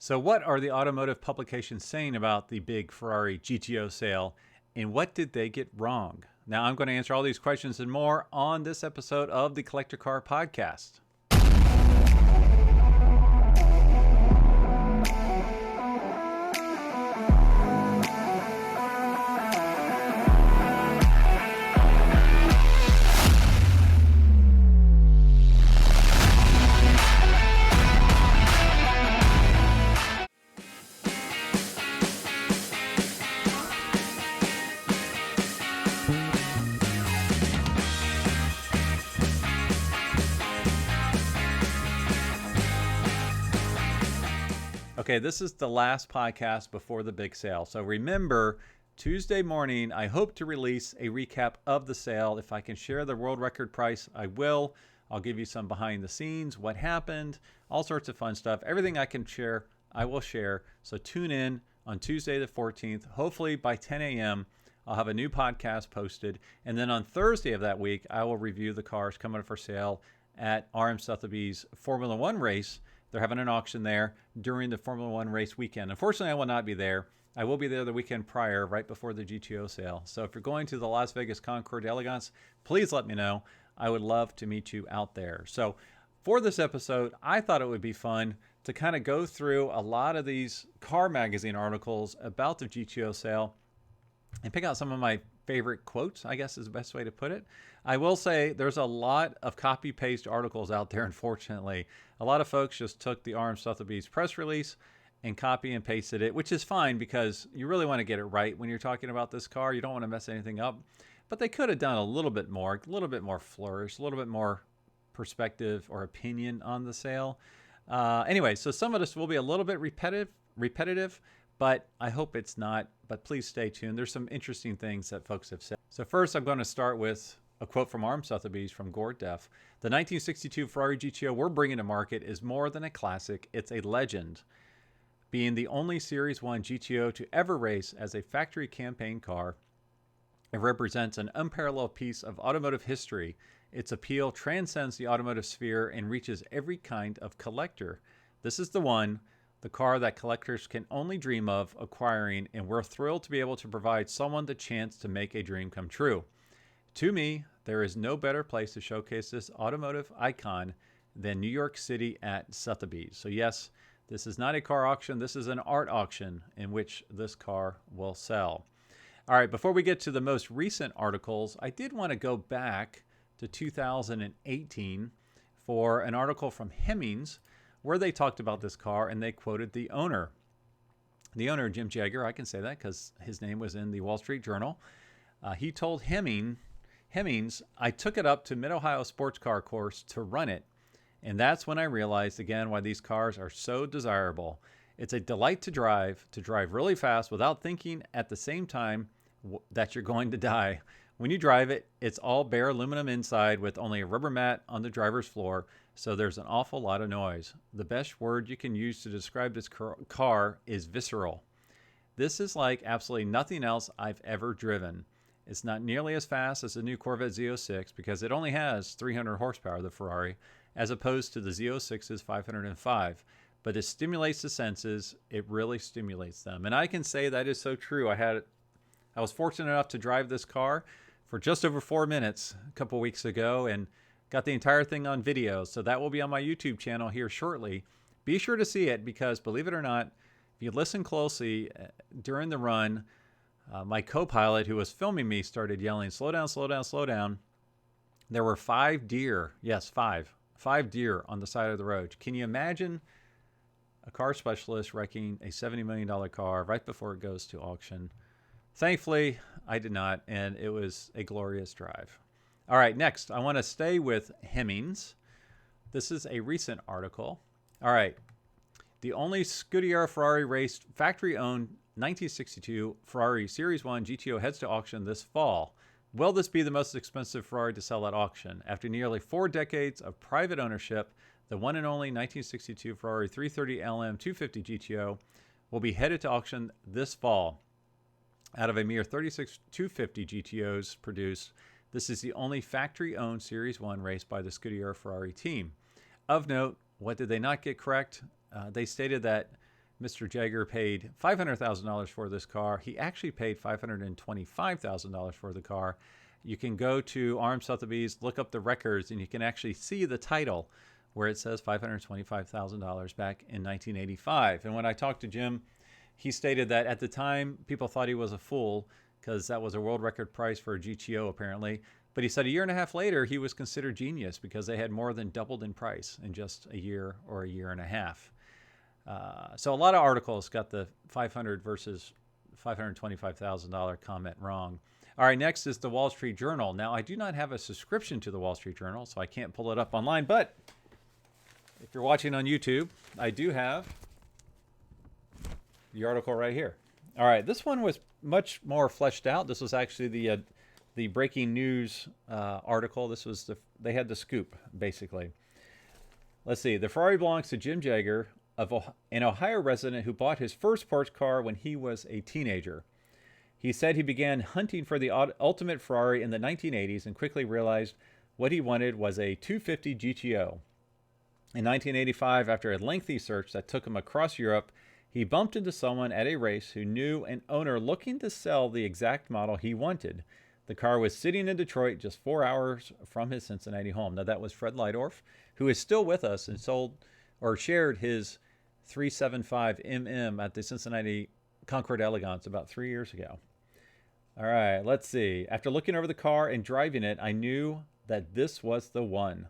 So what are the automotive publications saying about the big Ferrari GTO sale, and what did they get wrong? Now I'm going to answer all these questions and more on this episode of the Collector Car Podcast. Okay, this is the last podcast before the big sale. So remember, Tuesday morning, I hope to release a recap of the sale. If I can share the world record price, I will. I'll give you some behind the scenes, what happened, all sorts of fun stuff. Everything I can share, I will share. So tune in on Tuesday the 14th. Hopefully by 10 a.m., I'll have a new podcast posted. And then on Thursday of that week, I will review the cars coming up for sale at RM Sotheby's Formula One race. They're having an auction there during the Formula One race weekend. Unfortunately, I will not be there. I will be there the weekend prior, right before the GTO sale. So if you're going to the Las Vegas Concours d'Elegance, please let me know. I would love to meet you out there. So for this episode, I thought it would be fun to kind of go through a lot of these car magazine articles about the GTO sale and pick out some of my favorite quotes, I guess is the best way to put it. I will say there's a lot of copy-paste articles out there, unfortunately. A lot of folks just took the RM Sotheby's press release and copy and pasted it, which is fine because you really want to get it right when you're talking about this car. You don't want to mess anything up. But they could have done a little bit more flourish, a little bit more perspective or opinion on the sale. Anyway, so some of this will be a little bit repetitive, but I hope it's not. But please stay tuned. There's some interesting things that folks have said. So first, I'm going to start with a quote from RM Sotheby's from Gord Def. The 1962 Ferrari GTO we're bringing to market is more than a classic. It's a legend. Being the only Series 1 GTO to ever race as a factory campaign car, it represents an unparalleled piece of automotive history. Its appeal transcends the automotive sphere and reaches every kind of collector. This is the one, the car that collectors can only dream of acquiring, and we're thrilled to be able to provide someone the chance to make a dream come true. To me, there is no better place to showcase this automotive icon than New York City at Sotheby's. So yes, this is not a car auction. This is an art auction in which this car will sell. All right, before we get to the most recent articles, I did want to go back to 2018 for an article from Hemmings where they talked about this car and they quoted the owner. The owner, Jim Jagger, I can say that because his name was in the Wall Street Journal. He told Hemmings, I took it up to Mid-Ohio Sports Car Course to run it, and that's when I realized again why these cars are so desirable. It's a delight to drive really fast without thinking at the same time that you're going to die. When you drive it, it's all bare aluminum inside with only a rubber mat on the driver's floor, so there's an awful lot of noise. The best word you can use to describe this car is visceral. This is like absolutely nothing else I've ever driven. It's not nearly as fast as the new Corvette Z06 because it only has 300 horsepower, the Ferrari, as opposed to the Z06's 505. But it stimulates the senses. It really stimulates them. And I can say that is so true. I was fortunate enough to drive this car for just over 4 minutes a couple weeks ago and got the entire thing on video. So that will be on my YouTube channel here shortly. Be sure to see it because, believe it or not, if you listen closely during the run, my co-pilot who was filming me started yelling, slow down, slow down, slow down. There were 5 deer. Yes, 5 deer on the side of the road. Can you imagine a car specialist wrecking a $70 million car right before it goes to auction? Thankfully, I did not, and it was a glorious drive. All right, next, I want to stay with Hemmings. This is a recent article. All right, the only Scuderia Ferrari raced factory-owned 1962 Ferrari Series 1 GTO heads to auction this fall. Will this be the most expensive Ferrari to sell at auction? After nearly 4 decades of private ownership, the one and only 1962 Ferrari 330 LM 250 GTO will be headed to auction this fall. Out of a mere 36 250 GTOs produced, this is the only factory-owned Series 1 raced by the Scuderia Ferrari team. Of note, what did they not get correct? They stated that Mr. Jaeger paid $500,000 for this car. He actually paid $525,000 for the car. You can go to RM Sotheby's, look up the records, and you can actually see the title where it says $525,000 back in 1985. And when I talked to Jim, he stated that at the time, people thought he was a fool because that was a world record price for a GTO apparently. But he said a year and a half later, he was considered genius because they had more than doubled in price in just a year or a year and a half. So a lot of articles got the $500 versus $525,000 comment wrong. All right, next is the Wall Street Journal. Now, I do not have a subscription to the Wall Street Journal, so I can't pull it up online. But if you're watching on YouTube, I do have the article right here. All right, this one was much more fleshed out. This was actually the breaking news article. This was they had the scoop, basically. Let's see. The Ferrari belongs to Jim Jaeger, an Ohio resident who bought his first sports car when he was a teenager. He said he began hunting for the ultimate Ferrari in the 1980s and quickly realized what he wanted was a 250 GTO. In 1985, after a lengthy search that took him across Europe, he bumped into someone at a race who knew an owner looking to sell the exact model he wanted. The car was sitting in Detroit just 4 hours from his Cincinnati home. Now, that was Fred Leidorf, who is still with us and shared his 375 MM at the Cincinnati Concord Elegance about 3 years ago. All right, let's see. After looking over the car and driving it, I knew that this was the one.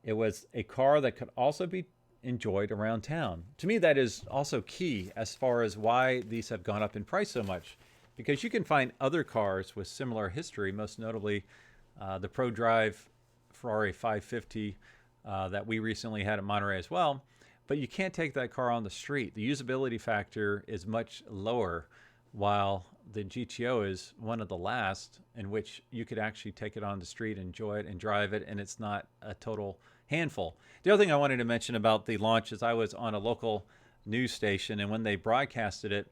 It was a car that could also be enjoyed around town. To me, that is also key as far as why these have gone up in price so much, because you can find other cars with similar history, most notably the ProDrive Ferrari 550 that we recently had at Monterey as well, but you can't take that car on the street. The usability factor is much lower, while the GTO is one of the last in which you could actually take it on the street, enjoy it, and drive it, and it's not a total handful. The other thing I wanted to mention about the launch is I was on a local news station, and when they broadcasted it,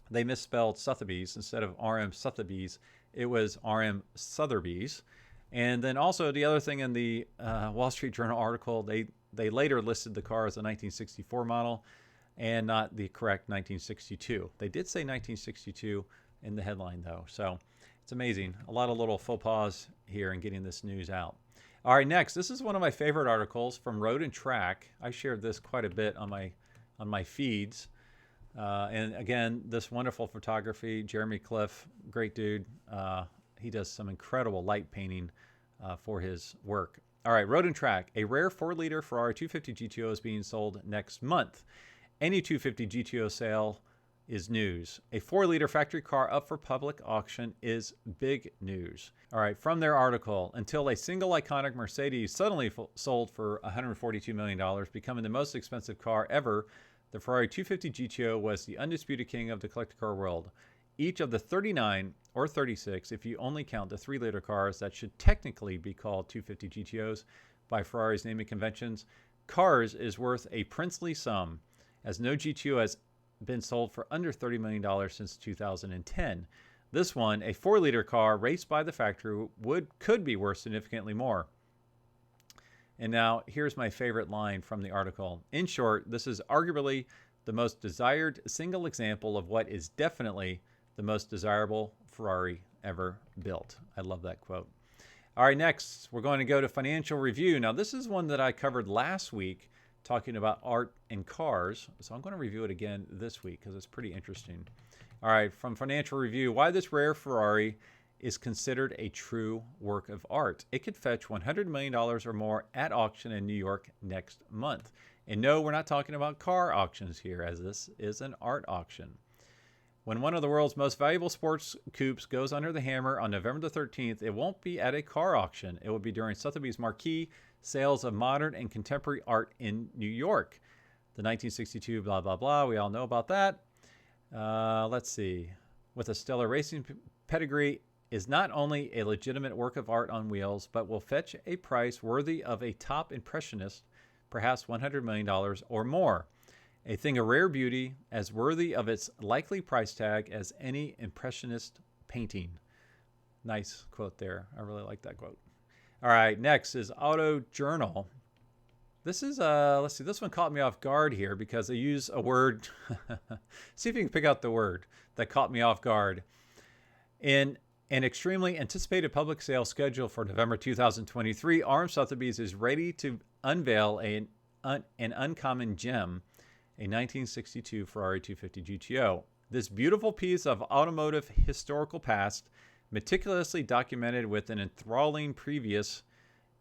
they misspelled Sotheby's. Instead of RM Sotheby's, it was RM Sotheby's. And then also the other thing in the Wall Street Journal article, they later listed the car as a 1964 model and not the correct 1962. They did say 1962 in the headline, though. So it's amazing. A lot of little faux pas here in getting this news out. All right, next, this is one of my favorite articles from Road and Track. I shared this quite a bit on my feeds. And again, this wonderful photography, Jeremy Cliff, great dude. He does some incredible light painting for his work. All right, Road and Track. A rare 4-liter Ferrari 250 GTO is being sold next month. Any 250 GTO sale is news. A 4-liter factory car up for public auction is big news. All right, from their article, until a single iconic Mercedes suddenly sold for $142 million, becoming the most expensive car ever, the Ferrari 250 GTO was the undisputed king of the collector car world. Each of the 39 or 36, if you only count the 3-liter cars that should technically be called 250 GTOs by Ferrari's naming conventions, cars is worth a princely sum, as no GTO has been sold for under $30 million since 2010. This one, a 4-liter car raced by the factory, could be worth significantly more. And now, here's my favorite line from the article. In short, this is arguably the most desired single example of what is definitely the most desirable Ferrari ever built. I love that quote. All right, next, we're going to go to Financial Review. Now, this is one that I covered last week, talking about art and cars. So I'm going to review it again this week because it's pretty interesting. All right, from Financial Review, why this rare Ferrari is considered a true work of art. It could fetch $100 million or more at auction in New York next month. And no, we're not talking about car auctions here, as this is an art auction. When one of the world's most valuable sports coupes goes under the hammer on November the 13th, it won't be at a car auction. It will be during Sotheby's marquee sales of modern and contemporary art in New York. The 1962 blah, blah, blah. We all know about that. Let's see. With a stellar racing pedigree, is not only a legitimate work of art on wheels, but will fetch a price worthy of a top impressionist, perhaps $100 million or more. A thing of rare beauty, as worthy of its likely price tag as any impressionist painting. Nice quote there. I really like that quote. All right, next is Auto Journal. This is, let's see, this one caught me off guard here because they use a word. See if you can pick out the word that caught me off guard. In an extremely anticipated public sale scheduled for November 2023, RM Sotheby's is ready to unveil an uncommon gem, a 1962 Ferrari 250 GTO. This beautiful piece of automotive historical past, meticulously documented with an enthralling previous,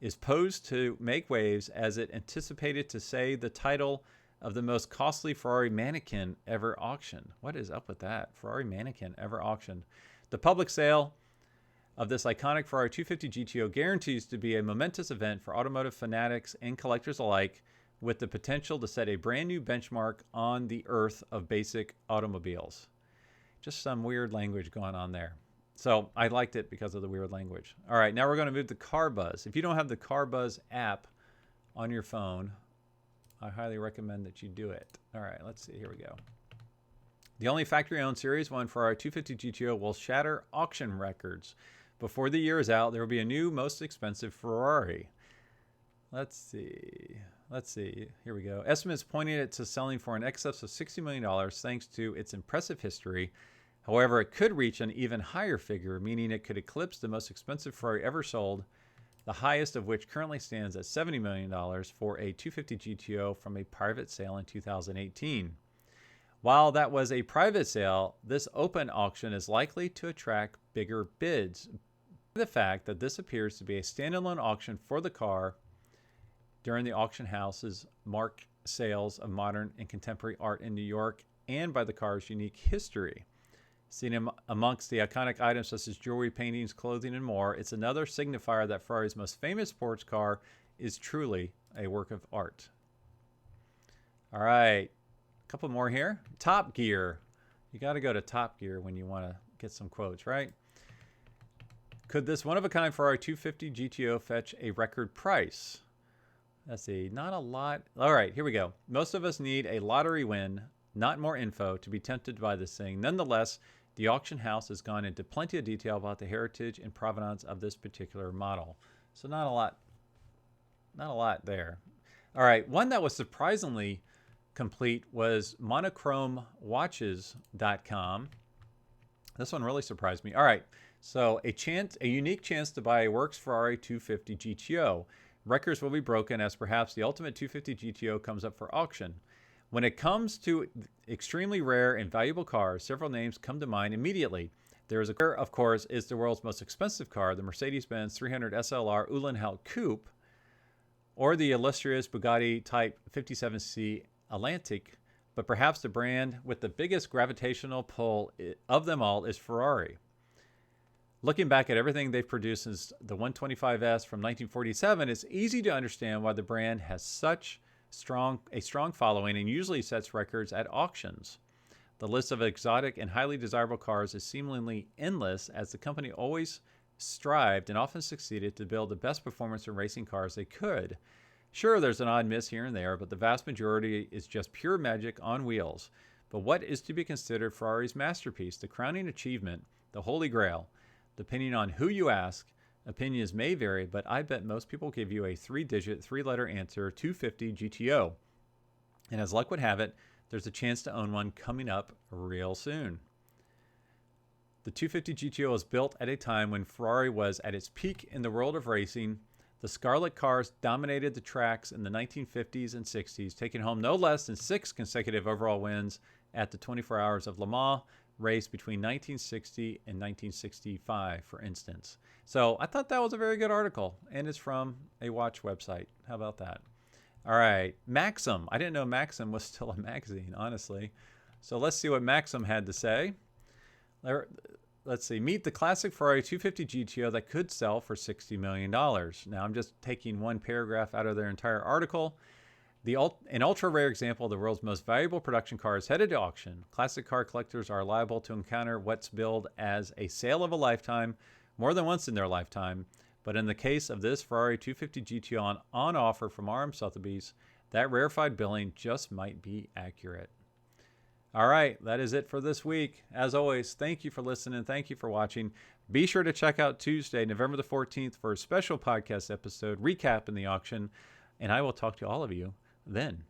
is posed to make waves as it anticipated to say the title of the most costly Ferrari mannequin ever auctioned. What is up with that? Ferrari mannequin ever auctioned. The public sale of this iconic Ferrari 250 GTO guarantees to be a momentous event for automotive fanatics and collectors alike, with the potential to set a brand new benchmark on the earth of basic automobiles. Just some weird language going on there. So I liked it because of the weird language. All right, now we're going to move to CarBuzz. If you don't have the CarBuzz app on your phone, I highly recommend that you do it. All right, let's see. Here we go. The only factory-owned Series 1 Ferrari 250 GTO will shatter auction records. Before the year is out, there will be a new most expensive Ferrari. Let's see. Here we go. Estimates pointing it to selling for in excess of $60 million thanks to its impressive history. However, it could reach an even higher figure, meaning it could eclipse the most expensive Ferrari ever sold, the highest of which currently stands at $70 million for a 250 GTO from a private sale in 2018. While that was a private sale, this open auction is likely to attract bigger bids. The fact that this appears to be a standalone auction for the car during the auction house's marked sales of modern and contemporary art in New York, and by the car's unique history. Seen amongst the iconic items such as jewelry, paintings, clothing, and more, it's another signifier that Ferrari's most famous sports car is truly a work of art. All right, a couple more here. Top Gear. You got to go to Top Gear when you want to get some quotes, right? Could this one-of-a-kind Ferrari 250 GTO fetch a record price? Let's see, not a lot. All right, here we go. Most of us need a lottery win, not more info, to be tempted by this thing. Nonetheless, the auction house has gone into plenty of detail about the heritage and provenance of this particular model. So not a lot there. All right, one that was surprisingly complete was monochromewatches.com. This one really surprised me. All right, so a unique chance to buy a Works Ferrari 250 GTO. Records will be broken as perhaps the ultimate 250 GTO comes up for auction. When it comes to extremely rare and valuable cars, several names come to mind immediately. Of course, is the world's most expensive car, the Mercedes-Benz 300 SLR Uhlenhaut Coupe, or the illustrious Bugatti Type 57C Atlantic. But perhaps the brand with the biggest gravitational pull of them all is Ferrari. Looking back at everything they've produced since the 125S from 1947, it's easy to understand why the brand has such a strong following and usually sets records at auctions. The list of exotic and highly desirable cars is seemingly endless, as the company always strived and often succeeded to build the best performance in racing cars they could. Sure, there's an odd miss here and there, but the vast majority is just pure magic on wheels. But what is to be considered Ferrari's masterpiece, the crowning achievement, the Holy Grail? Depending on who you ask, opinions may vary, but I bet most people give you a 3-digit, 3-letter answer, 250 GTO. And as luck would have it, there's a chance to own one coming up real soon. The 250 GTO was built at a time when Ferrari was at its peak in the world of racing. The Scarlet cars dominated the tracks in the 1950s and 60s, taking home no less than 6 consecutive overall wins at the 24 Hours of Le Mans race between 1960 and 1965, for instance. So I thought that was a very good article, and it's from a watch website. How about that? All right, Maxim. I didn't know Maxim was still a magazine, honestly. So let's see what Maxim had to say. Let's see. Meet the classic Ferrari 250 GTO that could sell for $60 million. Now, I'm just taking one paragraph out of their entire article. An ultra-rare example of the world's most valuable production car is headed to auction. Classic car collectors are liable to encounter what's billed as a sale of a lifetime more than once in their lifetime. But in the case of this Ferrari 250 GTO on offer from RM Sotheby's, that rarefied billing just might be accurate. All right, that is it for this week. As always, thank you for listening. Thank you for watching. Be sure to check out Tuesday, November the 14th, for a special podcast episode recapping the auction. and I will talk to all of you then.